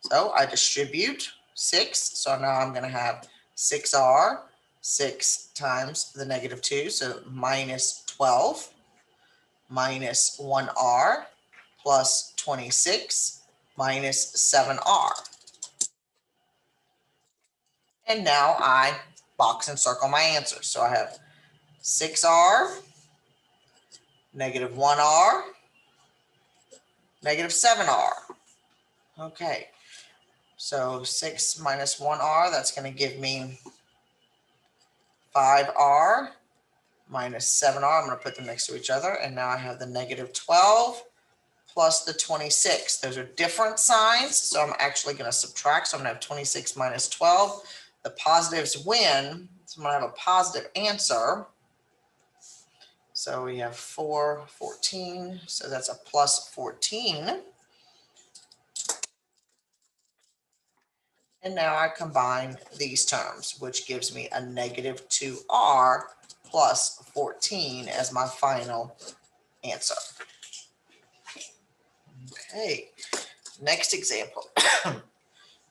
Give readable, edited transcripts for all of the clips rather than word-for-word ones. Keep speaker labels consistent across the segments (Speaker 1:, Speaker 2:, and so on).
Speaker 1: So I distribute 6. So now I'm going to have 6r, 6 times the negative 2, so minus 12, minus 1r, plus 26, minus 7r. And now I box and circle my answers. So I have 6r, negative 1r, negative 7r. Okay, so 6 minus 1r, that's going to give me 5r minus 7r. I'm going to put them next to each other. And now I have the negative 12 plus the 26. Those are different signs, so I'm actually going to subtract. So I'm going to have 26 minus 12. The positives win, so I'm going to have a positive answer. So we have 4, 14, so that's a plus 14. And now I combine these terms, which gives me a negative 2r plus 14 as my final answer. Okay, next example.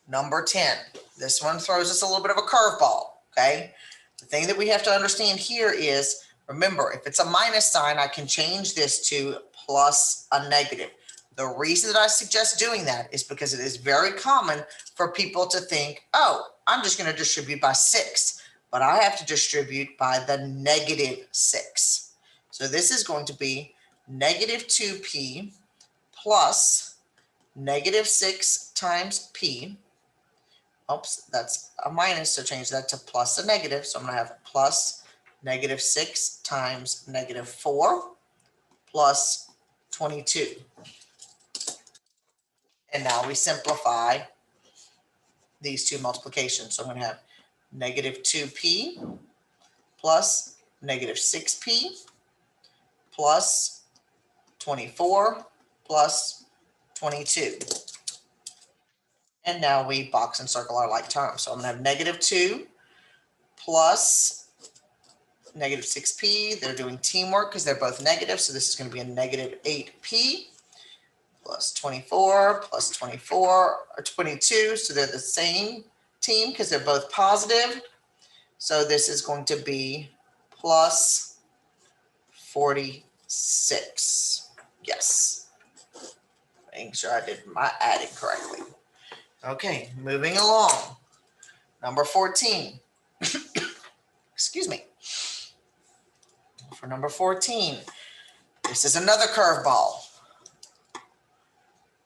Speaker 1: Number 10. This one throws us a little bit of a curveball, okay? The thing that we have to understand here is, remember, if it's a minus sign, I can change this to plus a negative. The reason that I suggest doing that is because it is very common for people to think, oh, I'm just going to distribute by 6, but I have to distribute by the negative 6. So this is going to be negative 2p plus negative 6 times p. Oops, that's a minus, so change that to plus a negative. So I'm going to have plus negative 6 times negative 4 plus 22. And now we simplify these two multiplications. So I'm going to have negative 2p plus negative 6p plus 24 plus 22. And now we box and circle our like terms. So I'm going to have negative 2 plus negative 6p. They're doing teamwork because they're both negative. So this is going to be a negative 8p plus 24 plus 24 or 22. So they're the same team because they're both positive. So this is going to be plus 46. Yes. Making sure I did my adding correctly. Okay, moving along. Number 14. Excuse me. For number 14, this is another curveball.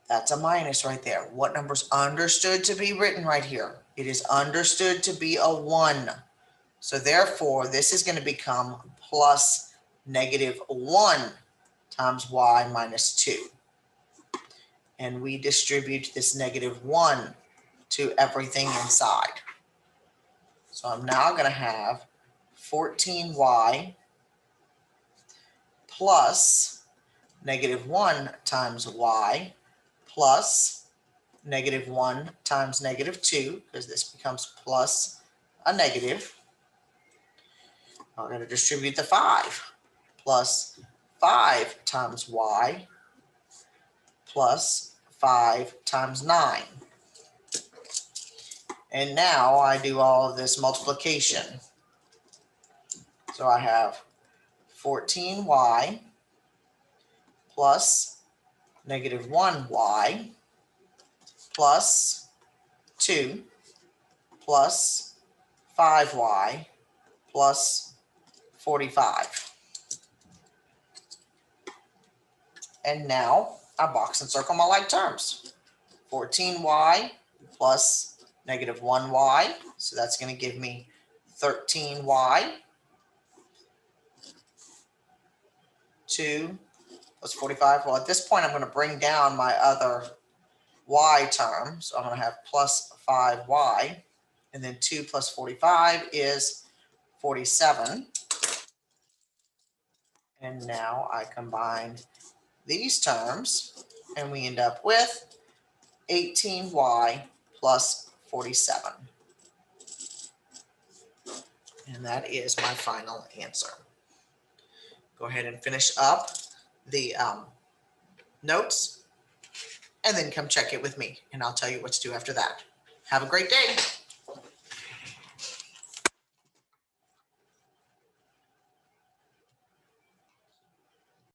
Speaker 1: That's a minus right there. What number's understood to be written right here? It is understood to be a 1. So therefore, this is going to become plus negative 1 times y minus 2. And we distribute this negative 1 to everything inside. So I'm now going to have 14y plus negative 1 times y plus negative 1 times negative 2, because this becomes plus a negative. I'm going to distribute the 5 plus 5 times y plus 5 times 9. And now I do all of this multiplication. So I have 14y plus negative 1y plus 2 plus 5y plus 45. And now I box and circle my like terms. 14y plus negative 1y, so that's going to give me 13y. 2 plus 45. Well, at this point, I'm going to bring down my other y term. So I'm going to have plus 5y. And then 2 plus 45 is 47. And now I combine these terms, and we end up with 18y plus 47. And that is my final answer. Go ahead and finish up the notes. and then come check it with me and I'll tell you what to do after that. Have a great day.